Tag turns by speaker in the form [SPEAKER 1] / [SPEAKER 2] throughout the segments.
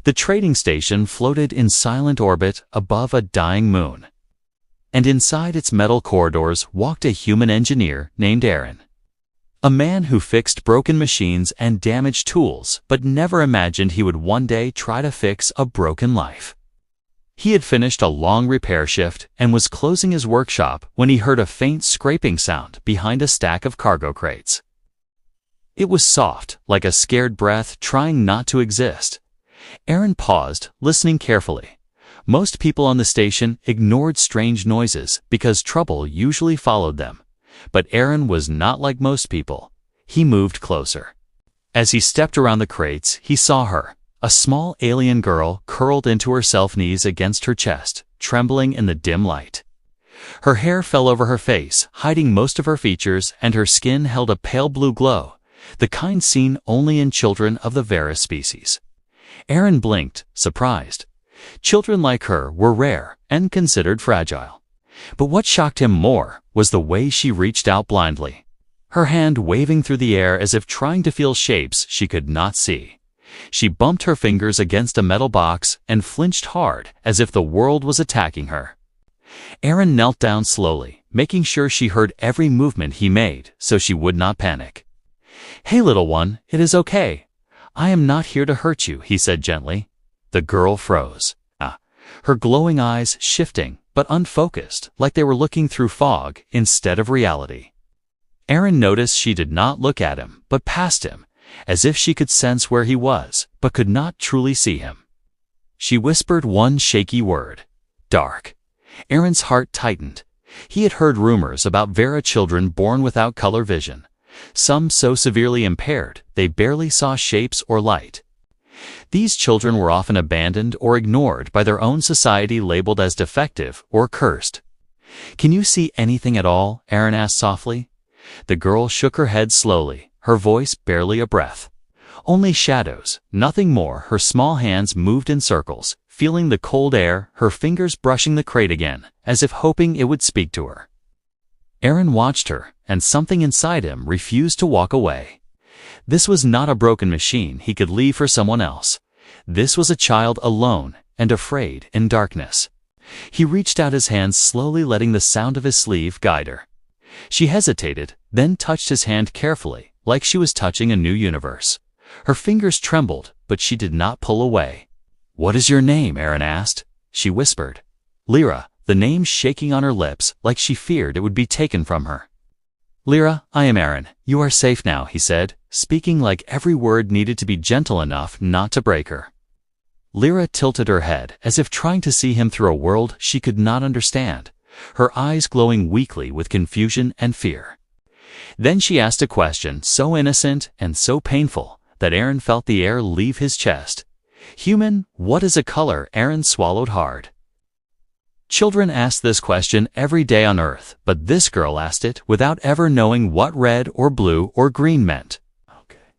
[SPEAKER 1] The trading station floated in silent orbit above a dying moon. And inside its metal corridors walked a human engineer named Aaron. A man who fixed broken machines and damaged tools, but never imagined he would one day try to fix a broken life. He had finished a long repair shift and was closing his workshop when he heard a faint scraping sound behind a stack of cargo crates. It was soft, like a scared breath trying not to exist. Aaron paused, listening carefully. Most people on the station ignored strange noises because trouble usually followed them. But Aaron was not like most people. He moved closer. As he stepped around the crates, he saw her, a small alien girl curled into her self-knees against her chest, trembling in the dim light. Her hair fell over her face, hiding most of her features, and her skin held a pale blue glow, the kind seen only in children of the Varus species. Aaron blinked, surprised. Children like her were rare and considered fragile. But what shocked him more was the way she reached out blindly, her hand waving through the air as if trying to feel shapes she could not see. She bumped her fingers against a metal box and flinched hard as if the world was attacking her. Aaron knelt down slowly, making sure she heard every movement he made so she would not panic. "Hey, little one, it is okay. I am not here to hurt you," he said gently. The girl froze, her glowing eyes shifting but unfocused, like they were looking through fog instead of reality. Aaron noticed she did not look at him, but past him, as if she could sense where he was, but could not truly see him. She whispered one shaky word: dark. Aaron's heart tightened. He had heard rumors about Vera children born without color vision, some so severely impaired they barely saw shapes or light. These children were often abandoned or ignored by their own society, labeled as defective or cursed. "Can you see anything at all?" Aaron asked softly. The girl shook her head slowly, her voice barely a breath. "Only shadows, nothing more." Her small hands moved in circles, feeling the cold air, her fingers brushing the crate again, as if hoping it would speak to her. Aaron watched her, and something inside him refused to walk away. This was not a broken machine he could leave for someone else. This was a child alone and afraid in darkness. He reached out his hands, slowly letting the sound of his sleeve guide her. She hesitated, then touched his hand carefully, like she was touching a new universe. Her fingers trembled, but she did not pull away. "What is your name?" Aaron asked. She whispered. "Lyra," the name shaking on her lips like she feared it would be taken from her. "Lyra, I am Aaron. You are safe now," he said, speaking like every word needed to be gentle enough not to break her. Lyra tilted her head as if trying to see him through a world she could not understand, her eyes glowing weakly with confusion and fear. Then she asked a question so innocent and so painful that Aaron felt the air leave his chest. "Human, what is a color?" Aaron swallowed hard. Children ask this question every day on Earth, but this girl asked it without ever knowing what red or blue or green meant.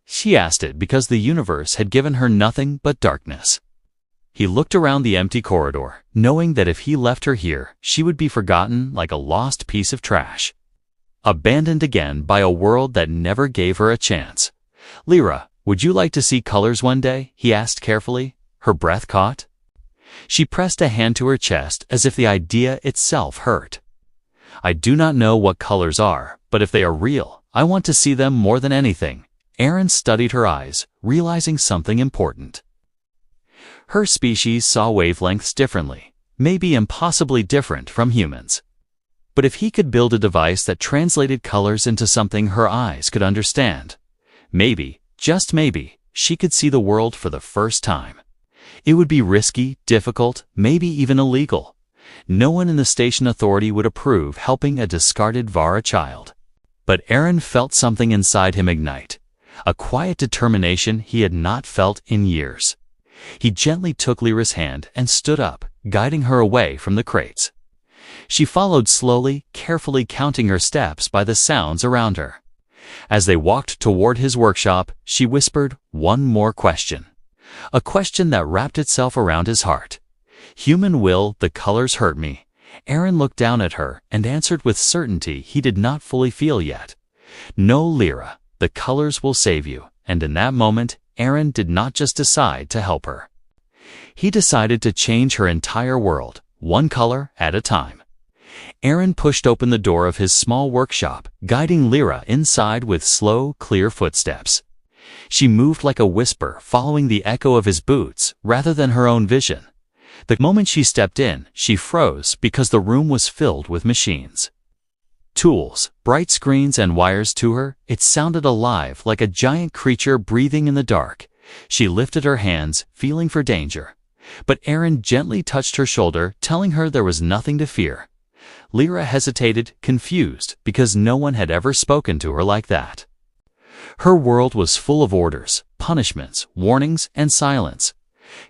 [SPEAKER 1] She asked it because the universe had given her nothing but darkness. He looked around the empty corridor, knowing that if he left her here, she would be forgotten like a lost piece of trash. Abandoned again by a world that never gave her a chance. "Lyra, would you like to see colors one day?" he asked carefully, her breath caught. She pressed a hand to her chest as if the idea itself hurt. "I do not know what colors are, but if they are real, I want to see them more than anything." Aaron studied her eyes, realizing something important. Her species saw wavelengths differently, maybe impossibly different from humans. But if he could build a device that translated colors into something her eyes could understand, maybe, just maybe, she could see the world for the first time. It would be risky, difficult, maybe even illegal. No one in the station authority would approve helping a discarded Vara child. But Aaron felt something inside him ignite, a quiet determination he had not felt in years. He gently took Lyra's hand and stood up, guiding her away from the crates. She followed slowly, carefully counting her steps by the sounds around her. As they walked toward his workshop, she whispered one more question. A question that wrapped itself around his heart. "Human will, the colors hurt me." Aaron looked down at her and answered with certainty he did not fully feel yet. "No, Lyra, the colors will save you." And in that moment, Aaron did not just decide to help her. He decided to change her entire world, one color at a time. Aaron pushed open the door of his small workshop, guiding Lyra inside with slow, clear footsteps. She moved like a whisper, following the echo of his boots rather than her own vision. The moment she stepped in, she froze because the room was filled with machines. Tools, bright screens, and wires to her, it sounded alive like a giant creature breathing in the dark. She lifted her hands, feeling for danger. But Aaron gently touched her shoulder, telling her there was nothing to fear. Lyra hesitated, confused, because no one had ever spoken to her like that. Her world was full of orders, punishments, warnings, and silence.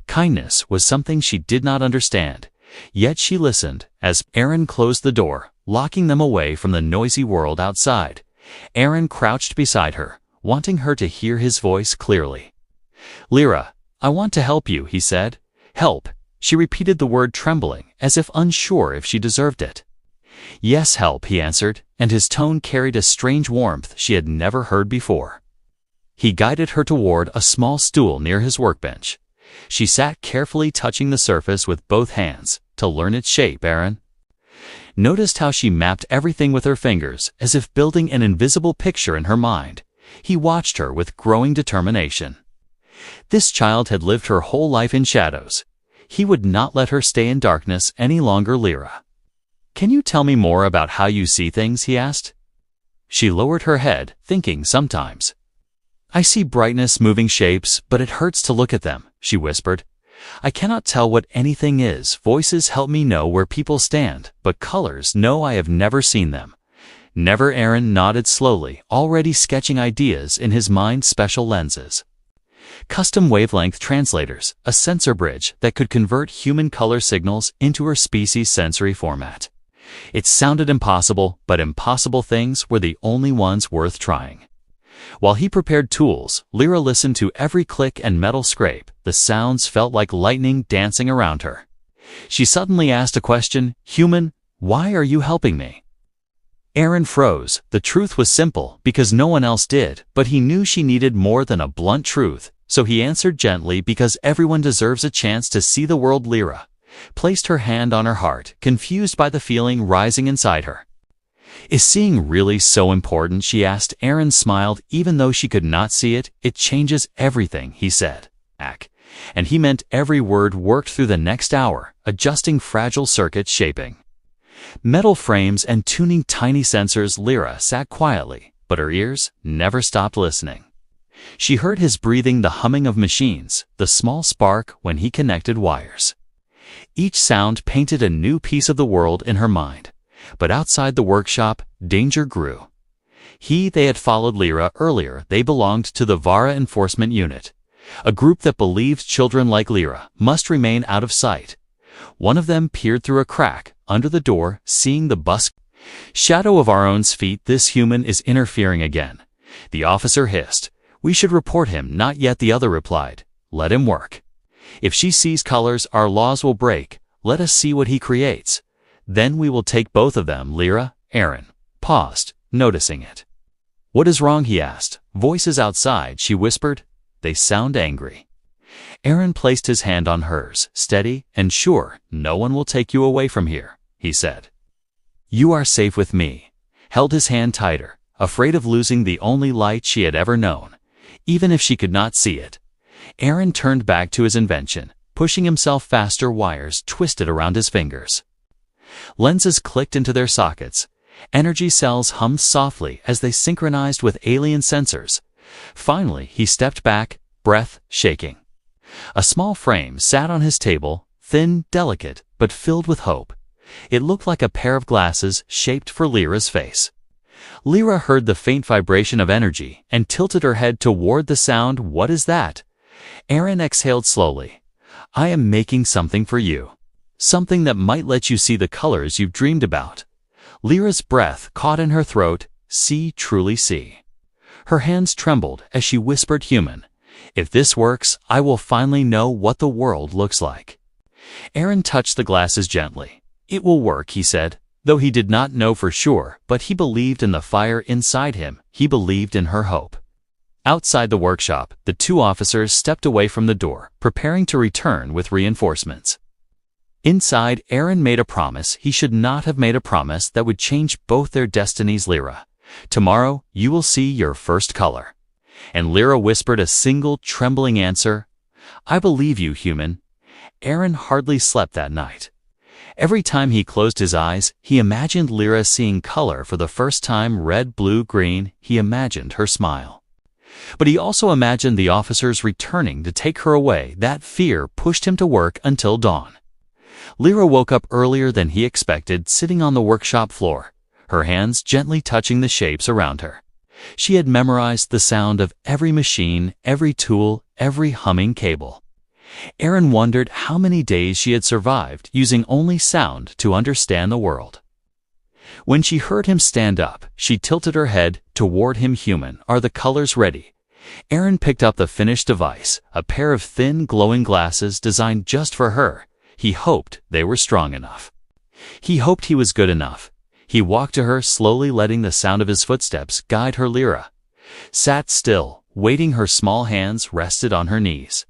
[SPEAKER 1] Kindness was something she did not understand, yet she listened as Aaron closed the door, locking them away from the noisy world outside. Aaron crouched beside her, wanting her to hear his voice clearly. "Lyra, I want to help you," he said. "Help." She repeated the word, trembling, as if unsure if she deserved it. "Yes, help," he answered, and his tone carried a strange warmth she had never heard before. He guided her toward a small stool near his workbench. She sat carefully, touching the surface with both hands to learn its shape. Aaron noticed how she mapped everything with her fingers, as if building an invisible picture in her mind. He watched her with growing determination. This child had lived her whole life in shadows. He would not let her stay in darkness any longer. "Lyra, can you tell me more about how you see things?" he asked. She lowered her head, thinking. "Sometimes I see brightness, moving shapes, but it hurts to look at them," she whispered. "I cannot tell what anything is. Voices help me know where people stand, but colors, no, I have never seen them." "Never?" Aaron nodded slowly, already sketching ideas in his mind. "Special lenses, custom wavelength translators, a sensor bridge that could convert human color signals into her species' sensory format." It sounded impossible, but impossible things were the only ones worth trying. While he prepared tools, Lyra listened to every click and metal scrape. The sounds felt like lightning dancing around her. She suddenly asked a question. "Human, why are you helping me?" Aaron froze. The truth was simple, because no one else did, but he knew she needed more than a blunt truth, so he answered gently, "Because everyone deserves a chance to see the world." Lyra placed her hand on her heart, confused by the feeling rising inside her. "Is seeing really so important?" she asked. Aaron smiled, even though she could not see it. "It changes everything," he said. And he meant every word. Worked through the next hour, adjusting fragile circuits, shaping metal frames, and tuning tiny sensors. Lyra sat quietly, but her ears never stopped listening. She heard his breathing, the humming of machines, the small spark when he connected wires. Each sound painted a new piece of the world in her mind. But outside the workshop, danger grew. They had followed Lyra earlier. They belonged to the Vara Enforcement Unit, a group that believed children like Lyra must remain out of sight. One of them peered through a crack under the door, seeing the bus shadow of Aaron's feet. "This human is interfering again," the officer hissed. "We should report him." "Not yet," the other replied. "Let him work. If she sees colors, our laws will break. Let us see what he creates. Then we will take both of them." Lyra. Aaron paused, noticing it. "What is wrong?" he asked. "Voices outside," she whispered. "They sound angry." Aaron placed his hand on hers, steady and sure. "No one will take you away from here," he said. "You are safe with me." Held his hand tighter, afraid of losing the only light she had ever known, even if she could not see it. Aaron turned back to his invention, pushing himself faster. Wires twisted around his fingers. Lenses clicked into their sockets. Energy cells hummed softly as they synchronized with alien sensors. Finally, he stepped back, breath shaking. A small frame sat on his table, thin, delicate, but filled with hope. It looked like a pair of glasses shaped for Lyra's face. Lyra heard the faint vibration of energy and tilted her head toward the sound. "What is that?" Aaron exhaled slowly. "I am making something for you. Something that might let you see the colors you've dreamed about." Lyra's breath caught in her throat. "See, truly see." Her hands trembled as she whispered, "Human, if this works, I will finally know what the world looks like." Aaron touched the glasses gently. "It will work," he said, though he did not know for sure, but he believed in the fire inside him. He believed in her hope. Outside the workshop, the two officers stepped away from the door, preparing to return with reinforcements. Inside, Aaron made a promise he should not have made, a promise that would change both their destinies. Lyra, tomorrow you will see your first color. And Lyra whispered a single trembling answer, I believe you, human. Aaron hardly slept that night. Every time he closed his eyes, he imagined Lyra seeing color for the first time, red, blue, green. He imagined her smile. But he also imagined the officers returning to take her away. That fear pushed him to work until dawn. Lyra woke up earlier than he expected, sitting on the workshop floor, her hands gently touching the shapes around her. She had memorized the sound of every machine, every tool, every humming cable. Aaron wondered how many days she had survived using only sound to understand the world. When she heard him stand up, she tilted her head toward him. Human, are the colors ready? Aaron picked up the finished device, a pair of thin, glowing glasses designed just for her. He hoped they were strong enough. He hoped he was good enough. He walked to her, slowly letting the sound of his footsteps guide her. Lyra sat still, waiting. Her small hands rested on her knees.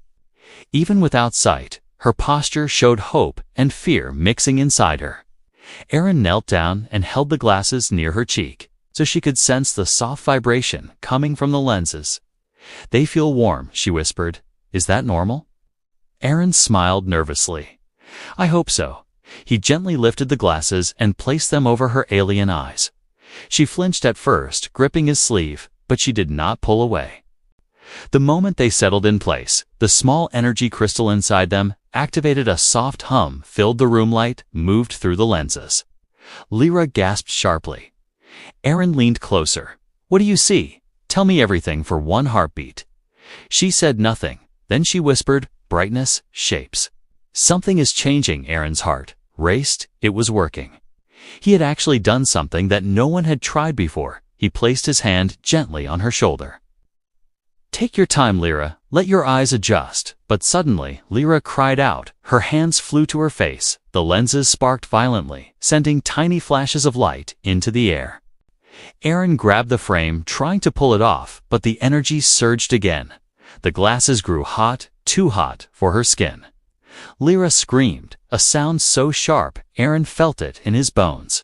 [SPEAKER 1] Even without sight, her posture showed hope and fear mixing inside her. Aaron knelt down and held the glasses near her cheek, so she could sense the soft vibration coming from the lenses. They feel warm, she whispered. Is that normal? Aaron smiled nervously. I hope so. He gently lifted the glasses and placed them over her alien eyes. She flinched at first, gripping his sleeve, but she did not pull away. The moment they settled in place, the small energy crystal inside them activated. A soft hum filled the room. Light moved through the lenses. Lyra gasped sharply. Aaron leaned closer. What do you see? Tell me everything for one heartbeat. She said nothing. Then she whispered, brightness, shapes. Something is changing. Aaron's heart raced. It was working. He had actually done something that no one had tried before. He placed his hand gently on her shoulder. Take your time, Lyra. Let your eyes adjust. But suddenly, Lyra cried out. Her hands flew to her face. The lenses sparked violently, sending tiny flashes of light into the air. Aaron grabbed the frame, trying to pull it off, but the energy surged again. The glasses grew hot, too hot for her skin. Lyra screamed, a sound so sharp Aaron felt it in his bones.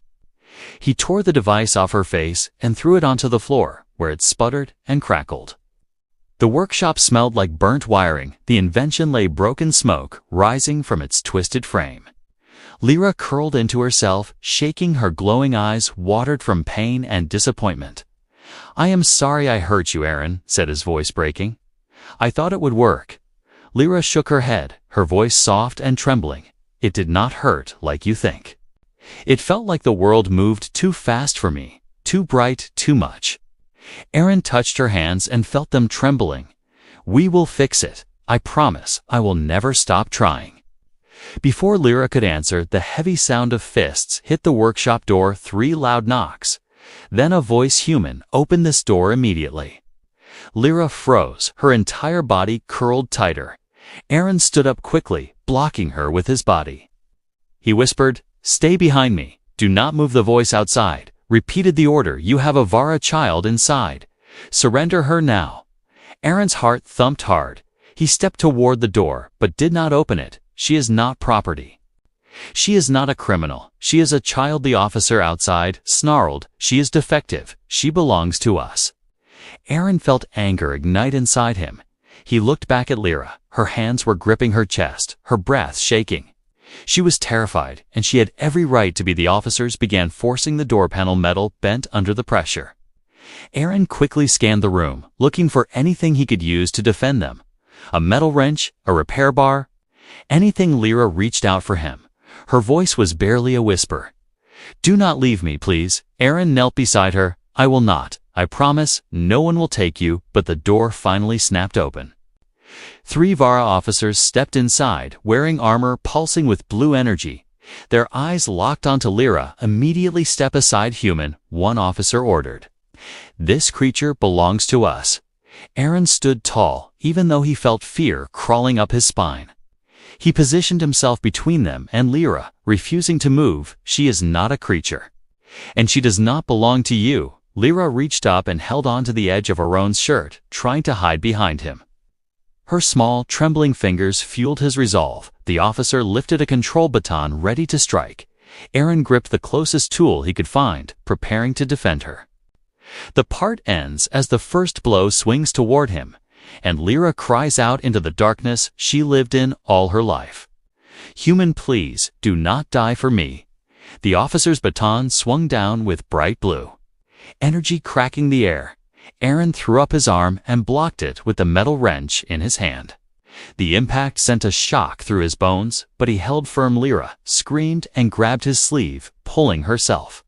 [SPEAKER 1] He tore the device off her face and threw it onto the floor, where it sputtered and crackled. The workshop smelled like burnt wiring. The invention lay broken smoke rising from its twisted frame. Lyra curled into herself, shaking. Her glowing eyes watered from pain and disappointment. I am sorry I hurt you, Aaron, said his voice breaking. I thought it would work. Lyra shook her head, her voice soft and trembling. It did not hurt like you think. It felt like the world moved too fast for me, too bright, too much. Aaron touched her hands and felt them trembling. We will fix it. I promise. I will never stop trying. Before Lyra could answer, the heavy sound of fists hit the workshop door. 3 loud knocks. Then a voice. Human, open this door immediately. Lyra froze, her entire body curled tighter. Aaron stood up quickly, blocking her with his body. He whispered, stay behind me. Do not move. The voice outside repeated the order. You have a Vara child inside. Surrender her now. Aaron's heart thumped hard. He stepped toward the door, but did not open it. She is not property. She is not a criminal. She is a child. The officer outside snarled. She is defective. She belongs to us. Aaron felt anger ignite inside him. He looked back at Lyra. Her hands were gripping her chest, her breath shaking. She was terrified, and she had every right to be. The officers began forcing the door panel. Metal bent under the pressure. Aaron quickly scanned the room, looking for anything he could use to defend them. A metal wrench, a repair bar, anything. Lyra reached out for him. Her voice was barely a whisper. Do not leave me, please. Aaron knelt beside her. I will not. I promise, no one will take you. But the door finally snapped open. 3 Vara officers stepped inside, wearing armor pulsing with blue energy. Their eyes locked onto Lyra. Immediately step aside, human, one officer ordered. This creature belongs to us. Aaron stood tall, even though he felt fear crawling up his spine. He positioned himself between them and Lyra, refusing to move. She is not a creature. And she does not belong to you. Lyra reached up and held onto the edge of Aaron's shirt, trying to hide behind him. Her small, trembling fingers fueled his resolve. The officer lifted a control baton ready to strike. Aaron gripped the closest tool he could find, preparing to defend her. The part ends as the first blow swings toward him, and Lyra cries out into the darkness she lived in all her life. "Human, please, do not die for me." The officer's baton swung down with bright blue. Energy cracking the air, Aaron threw up his arm and blocked it with the metal wrench in his hand. The impact sent a shock through his bones, but he held firm. Lyra screamed and grabbed his sleeve, pulling herself.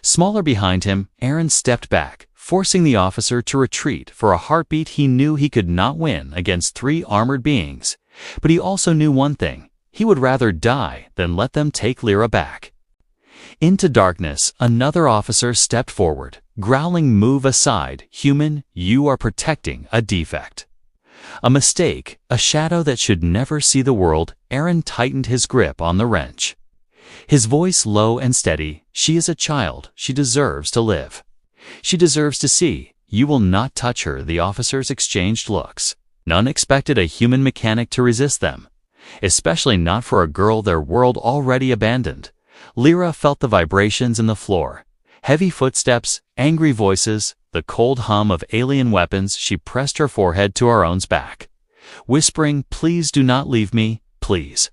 [SPEAKER 1] Smaller behind him, Aaron stepped back, forcing the officer to retreat. For a heartbeat, he knew he could not win against three armored beings. But he also knew one thing: he would rather die than let them take Lyra back. Into darkness, another officer stepped forward, growling, "Move aside, human, you are protecting a defect." A mistake, a shadow that should never see the world. Aaron tightened his grip on the wrench. His voice low and steady. "She is a child. She deserves to live. She deserves to see. You will not touch her." The officers exchanged looks. None expected a human mechanic to resist them, especially not for a girl their world already abandoned. Lyra felt the vibrations in the floor. Heavy footsteps, angry voices, the cold hum of alien weapons. She pressed her forehead to Aaron's back, whispering, "Please do not leave me, please."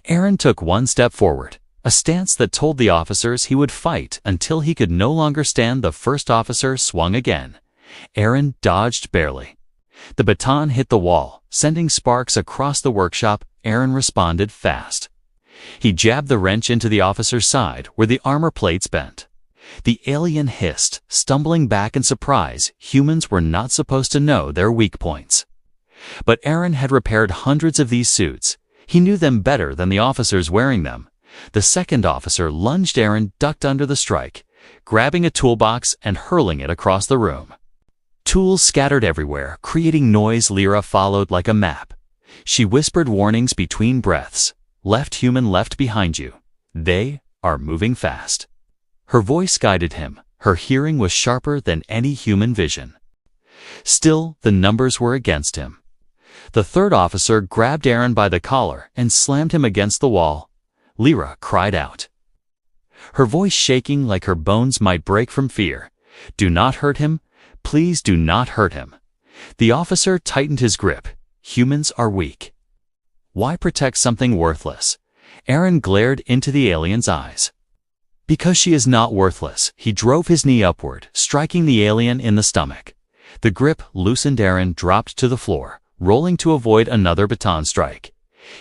[SPEAKER 1] Aaron took one step forward, a stance that told the officers he would fight until he could no longer stand. The first officer swung again. Aaron dodged barely. The baton hit the wall, sending sparks across the workshop. Aaron responded fast. He jabbed the wrench into the officer's side where the armor plates bent. The alien hissed, stumbling back in surprise. Humans were not supposed to know their weak points. But Aaron had repaired hundreds of these suits. He knew them better than the officers wearing them. The second officer lunged. Aaron ducked under the strike, grabbing a toolbox and hurling it across the room. Tools scattered everywhere, creating noise. Lyra followed like a map. She whispered warnings between breaths. "Left human left behind you. They are moving fast." Her voice guided him. Her hearing was sharper than any human vision. Still, the numbers were against him. The third officer grabbed Aaron by the collar and slammed him against the wall. Lyra cried out, her voice shaking like her bones might break from fear. "Do not hurt him. Please do not hurt him." The officer tightened his grip. Humans are weak. Why protect something worthless? Aaron glared into the alien's eyes. "Because she is not worthless." He drove his knee upward, striking the alien in the stomach. The grip loosened. Aaron dropped to the floor, rolling to avoid another baton strike.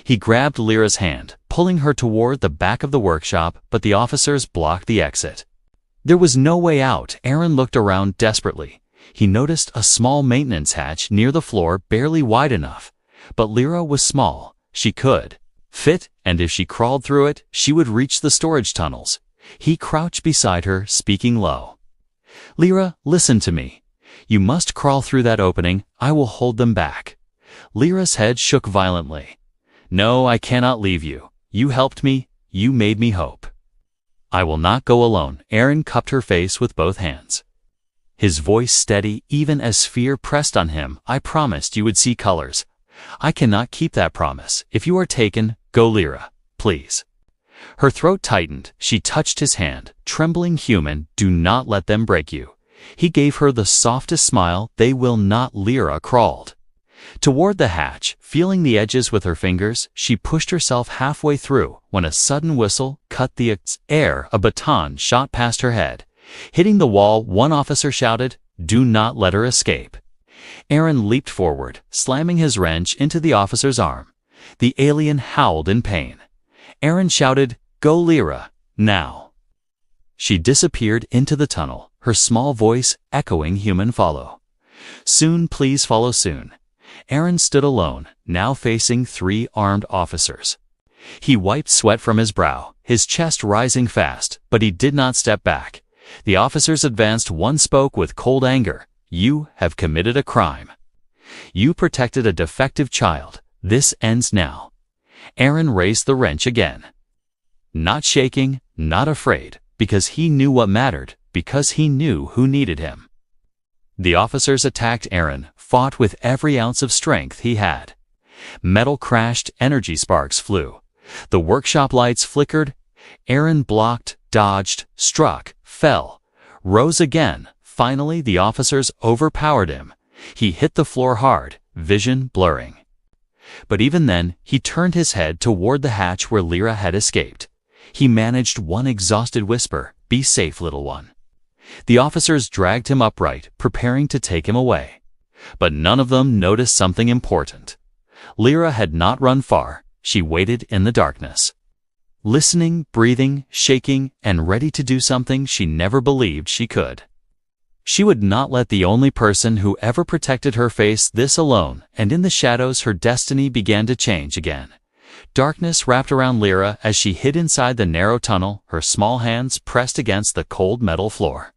[SPEAKER 1] He grabbed Lyra's hand, pulling her toward the back of the workshop, but the officers blocked the exit. There was no way out. Aaron looked around desperately. He noticed a small maintenance hatch near the floor, barely wide enough. But Lyra was small. She could fit, and if she crawled through it, she would reach the storage tunnels. He crouched beside her, speaking low. "Lyra, listen to me. You must crawl through that opening. I will hold them back." Lyra's head shook violently. "No, I cannot leave you. You helped me. You made me hope. I will not go alone." Aaron cupped her face with both hands, his voice steady even as fear pressed on him. "I promised you would see colors. I cannot keep that promise. If you are taken, go, Lyra, please." Her throat tightened. She touched his hand, trembling. "Human, do not let them break you." He gave her the softest smile. "They will not." Lyra crawled toward the hatch, feeling the edges with her fingers. She pushed herself halfway through when a sudden whistle cut the air. A baton shot past her head, hitting the wall. One officer shouted, "Do not let her escape." Aaron leaped forward, slamming his wrench into the officer's arm. The alien howled in pain. Aaron shouted, "Go, Lyra, now." She disappeared into the tunnel, her small voice echoing, "Human, follow. Soon, please follow soon." Aaron stood alone, now facing three armed officers. He wiped sweat from his brow, his chest rising fast, but he did not step back. The officers advanced. One spoke with cold anger. "You have committed a crime. You protected a defective child. This ends now." Aaron raised the wrench again. Not shaking, not afraid, because he knew what mattered. because he knew who needed him. The officers attacked Aaron, fought with every ounce of strength he had. Metal crashed, energy sparks flew. The workshop lights flickered. Aaron blocked, dodged, struck, fell, rose again. Finally, the officers overpowered him. He hit the floor hard, vision blurring. But even then, he turned his head toward the hatch where Lyra had escaped. He managed one exhausted whisper, "Be safe, little one." The officers dragged him upright, preparing to take him away. But none of them noticed something important. Lyra had not run far. She waited in the darkness, listening, breathing, shaking, and ready to do something she never believed she could. She would not let the only person who ever protected her face this alone, and in the shadows her destiny began to change again. Darkness wrapped around Lyra as she hid inside the narrow tunnel, her small hands pressed against the cold metal floor.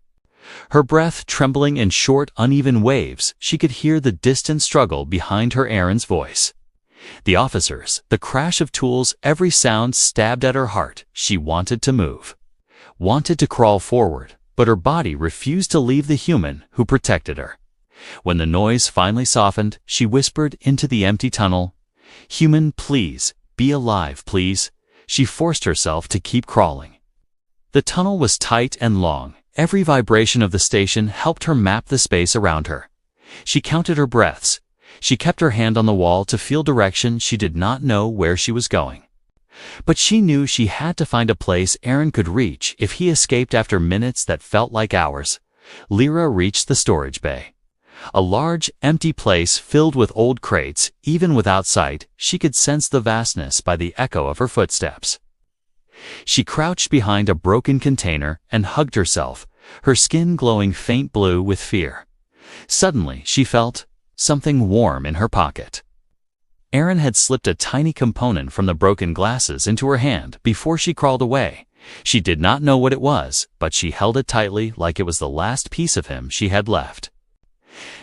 [SPEAKER 1] Her breath trembling in short, uneven waves, she could hear the distant struggle behind her. Aaron's voice. The officers, the crash of tools, every sound stabbed at her heart. She wanted to move, wanted to crawl forward, but her body refused to leave the human who protected her. When the noise finally softened, she whispered into the empty tunnel, "Human, please, be alive, please." She forced herself to keep crawling. The tunnel was tight and long. Every vibration of the station helped her map the space around her. She counted her breaths. She kept her hand on the wall to feel direction. She did not know where she was going. But she knew she had to find a place Aaron could reach if he escaped after minutes that felt like hours. Lyra reached the storage bay. A large, empty place filled with old crates. Even without sight, she could sense the vastness by the echo of her footsteps. She crouched behind a broken container and hugged herself, her skin glowing faint blue with fear. Suddenly, she felt something warm in her pocket. Aaron had slipped a tiny component from the broken glasses into her hand before she crawled away. She did not know what it was, but she held it tightly like it was the last piece of him she had left.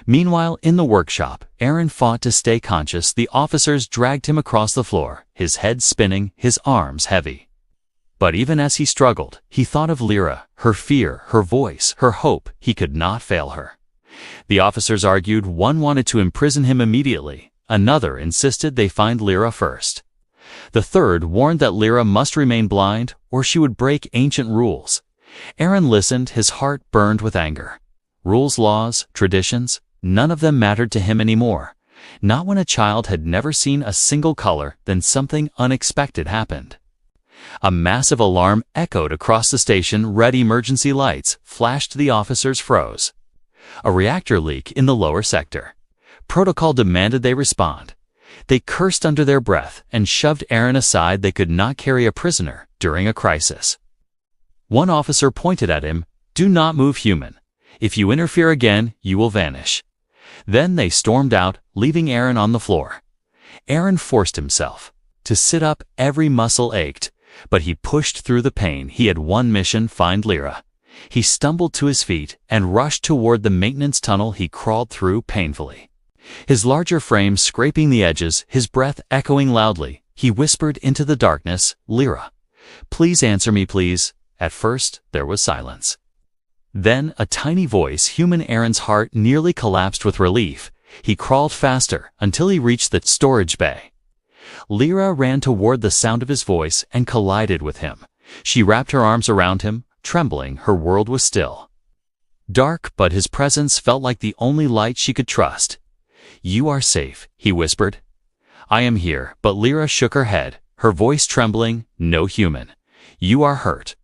[SPEAKER 1] Meanwhile, in the workshop, Aaron fought to stay conscious. The officers dragged him across the floor, his head spinning, his arms heavy. But even as he struggled, he thought of Lyra, her fear, her voice, her hope. He could not fail her. The officers argued. One wanted to imprison him immediately. Another insisted they find Lyra first. The third warned that Lyra must remain blind, or she would break ancient rules. Aaron listened, his heart burned with anger. Rules, laws, traditions, none of them mattered to him anymore. Not when a child had never seen a single color. Then something unexpected happened. A massive alarm echoed across the station. Red emergency lights flashed. The officers froze. A reactor leak in the lower sector. Protocol demanded they respond. They cursed under their breath and shoved Aaron aside. They could not carry a prisoner during a crisis. One officer pointed at him, "Do not move, human. If you interfere again, you will vanish." Then they stormed out, leaving Aaron on the floor. Aaron forced himself to sit up. Every muscle ached, but he pushed through the pain. He had one mission: find Lyra. He stumbled to his feet and rushed toward the maintenance tunnel. He crawled through painfully, his larger frame scraping the edges, his breath echoing loudly. He whispered into the darkness, "Lyra, please answer me, please." At first, there was silence. Then, a tiny voice, human. Aaron's heart nearly collapsed with relief. He crawled faster until he reached the storage bay. Lyra ran toward the sound of his voice and collided with him. She wrapped her arms around him, trembling. Her world was still. Dark, but his presence felt like the only light she could trust. "You are safe," he whispered. "I am here." But Lyra shook her head, her voice trembling. "No, human. You are hurt.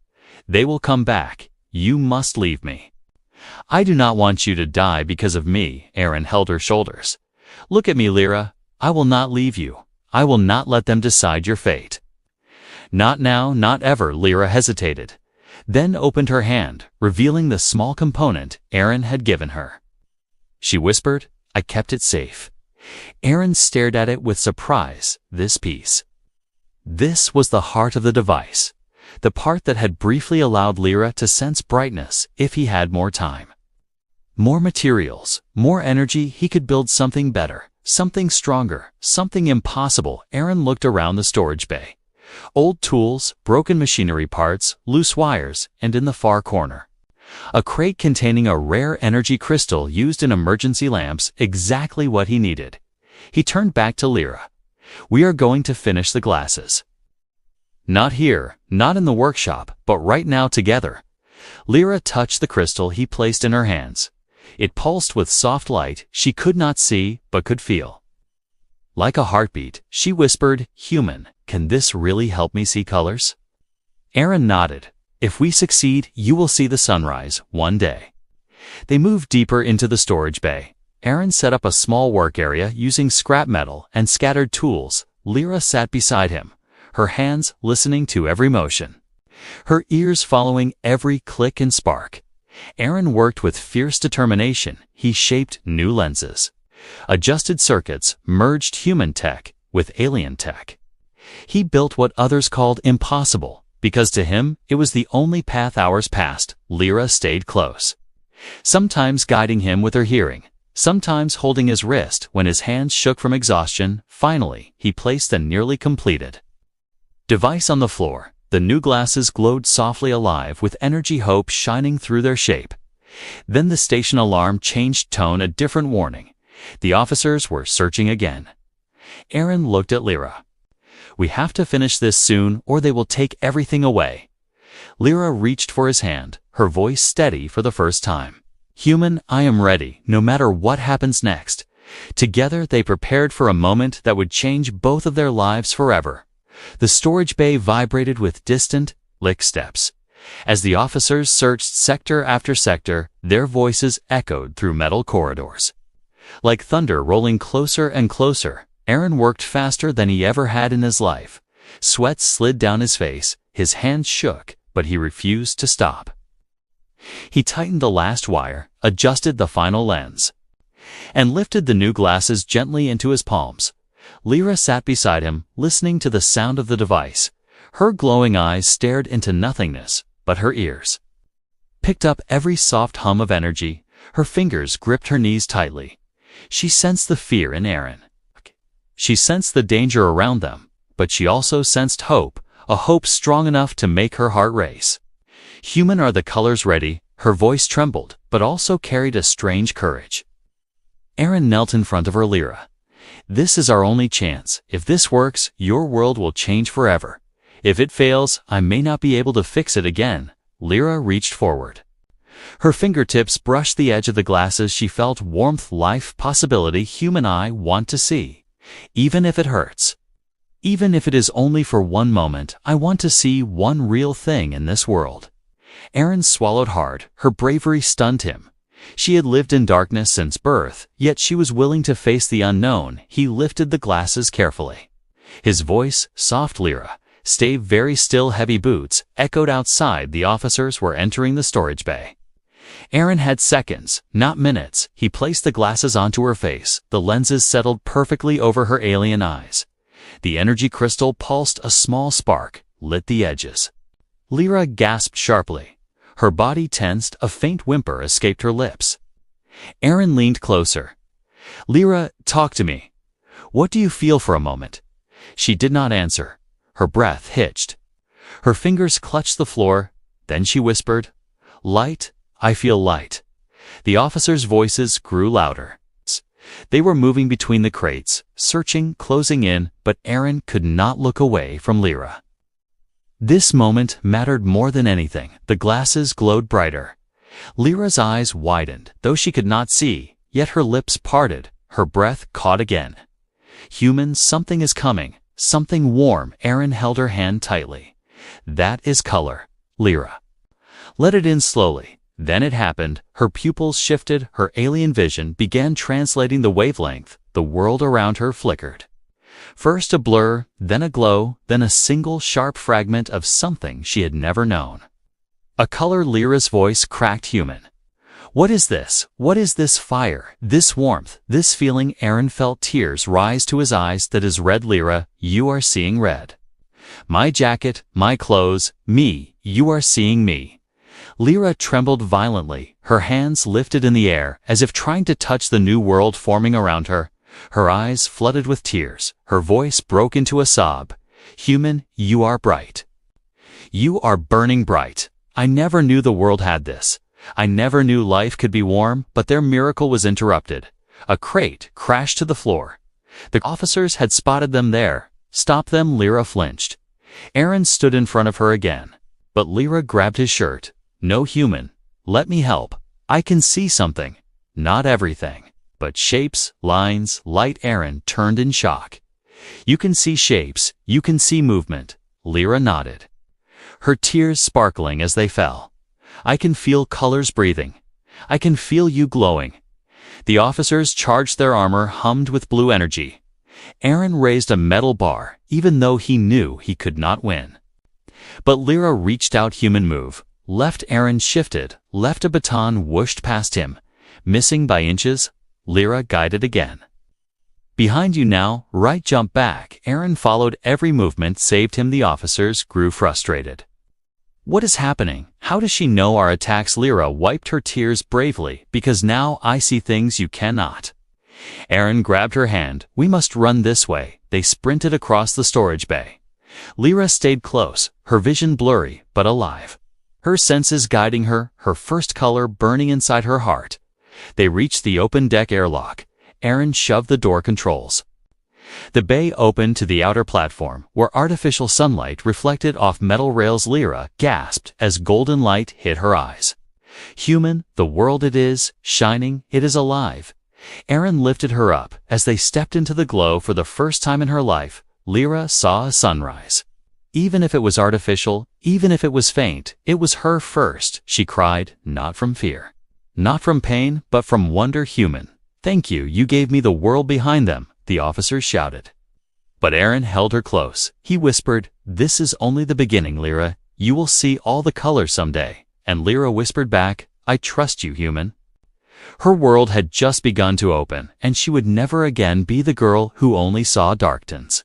[SPEAKER 1] They will come back. You must leave me." "I do not want you to die because of me." Aaron held her shoulders. "Look at me, Lyra. I will not leave you. I will not let them decide your fate." "Not now, not ever." Lyra hesitated, then opened her hand, revealing the small component Aaron had given her. She whispered, "I kept it safe." Aaron stared at it with surprise. This piece. This was the heart of the device, the part that had briefly allowed Lyra to sense brightness if he had more time. More materials, more energy. He could build something better, something stronger, something impossible. Aaron looked around the storage bay. Old tools, broken machinery parts, loose wires, and in the far corner, A crate containing a rare energy crystal used in emergency lamps, exactly what he needed. He turned back to Lyra. "We are going to finish the glasses. Not here, not in the workshop, but right now together." Lyra touched the crystal he placed in her hands. It pulsed with soft light she could not see but could feel. Like a heartbeat, she whispered, "Human, can this really help me see colors?" Aaron nodded. "If we succeed, you will see the sunrise, one day." They moved deeper into the storage bay. Aaron set up a small work area using scrap metal and scattered tools. Lyra sat beside him, her hands listening to every motion, her ears following every click and spark. Aaron worked with fierce determination. He shaped new lenses, adjusted circuits, merged human tech with alien tech. He built what others called impossible, because to him it was the only path. Hours passed. Lyra stayed close, sometimes guiding him with her hearing, sometimes holding his wrist when his hands shook from exhaustion. Finally, he placed the nearly completed device on the floor. The new glasses glowed softly alive with energy, hope shining through their shape. Then the station alarm changed tone, a different warning. The officers were searching again. Aaron looked at Lyra. "We have to finish this soon or they will take everything away." Lyra reached for his hand, her voice steady for the first time. "Human, I am ready, no matter what happens next." Together they prepared for a moment that would change both of their lives forever. The storage bay vibrated with distant, lick steps. As the officers searched sector after sector, their voices echoed through metal corridors. Like thunder rolling closer and closer, Aaron worked faster than he ever had in his life. Sweat slid down his face, his hands shook, but he refused to stop. He tightened the last wire, adjusted the final lens, and lifted the new glasses gently into his palms. Lyra sat beside him, listening to the sound of the device. Her glowing eyes stared into nothingness, but her ears picked up every soft hum of energy. Her fingers gripped her knees tightly. She sensed the fear in Aaron. She sensed the danger around them, but she also sensed hope, a hope strong enough to make her heart race. "Human, are the colors ready?" Her voice trembled, but also carried a strange courage. Aaron knelt in front of her. "Lyra, this is our only chance. If this works, your world will change forever. If it fails, I may not be able to fix it again." Lyra reached forward. Her fingertips brushed the edge of the glasses. She felt warmth, life, possibility. "Human, I want to see. Even if it hurts. Even if it is only for one moment, I want to see one real thing in this world." Aaron swallowed hard. Her bravery stunned him. She had lived in darkness since birth, yet she was willing to face the unknown. He lifted the glasses carefully. His voice, soft. "Lyra, stay very still." Heavy boots echoed outside. The officers were entering the storage bay. Aaron had seconds, not minutes. He placed the glasses onto her face. The lenses settled perfectly over her alien eyes. The energy crystal pulsed. A small spark lit the edges. Lyra gasped sharply. Her body tensed. A faint whimper escaped her lips. Aaron leaned closer. "Lyra, talk to me. What do you feel?" For a moment she did not answer. Her breath hitched. Her fingers clutched the floor. Then she whispered, "Light. I feel light." The officers' voices grew louder. They were moving between the crates, searching, closing in, but Aaron could not look away from Lyra. This moment mattered more than anything. The glasses glowed brighter. Lyra's eyes widened, though she could not see, yet her lips parted, her breath caught again. "Human, something is coming, something warm." Aaron held her hand tightly. "That is color, Lyra. Let it in slowly." Then it happened. Her pupils shifted, her alien vision began translating the wavelength. The world around her flickered. First a blur, then a glow, then a single sharp fragment of something she had never known. A color. Lyra's voice cracked. "Human. What is this? What is this fire, this warmth, this feeling?" Aaron felt tears rise to his eyes. "That is red, Lyra. You are seeing red. My jacket, my clothes, me. You are seeing me." Lyra trembled violently. Her hands lifted in the air, as if trying to touch the new world forming around her. Her eyes flooded with tears. Her voice broke into a sob. "Human, you are bright. You are burning bright. I never knew the world had this. I never knew life could be warm, but their miracle was interrupted. A crate crashed to the floor. The officers had spotted them there. Stop them, Lyra flinched. Aaron stood in front of her again. But Lyra grabbed his shirt. No, human. Let me help. I can see something. Not everything, but shapes, lines, light. Aaron turned in shock. You can see shapes. You can see movement. Lyra nodded, her tears sparkling as they fell. I can feel colors breathing. I can feel you glowing. The officers charged their armor hummed with blue energy. Aaron raised a metal bar, even though he knew he could not win. But Lyra reached out, human move. Left. Aaron shifted, left. A baton whooshed past him. Missing by inches, Lyra guided again. Behind you now, right. Jump back. Aaron followed every movement, saved him. The officers grew frustrated. What is happening? How does she know our attacks? Lyra wiped her tears bravely. Because now I see things you cannot. Aaron grabbed her hand. We must run this way. They sprinted across the storage bay. Lyra stayed close, her vision blurry but alive. Her senses guiding her, her first color burning inside her heart. They reached the open deck airlock. Aaron shoved the door controls. The bay opened to the outer platform, where artificial sunlight reflected off metal rails. Lyra gasped as golden light hit her eyes. Human, the world, it is shining, it is alive. Aaron lifted her up. As they stepped into the glow for the first time in her life, Lyra saw a sunrise. Even if it was artificial, even if it was faint, it was her first. She cried, not from fear, not from pain, but from wonder. Human. Thank you, you gave me the world behind them, the officers shouted. But Aaron held her close. He whispered, this is only the beginning, Lyra. You will see all the colors someday. And Lyra whispered back, I trust you, human. Her world had just begun to open, and she would never again be the girl who only saw dark tones.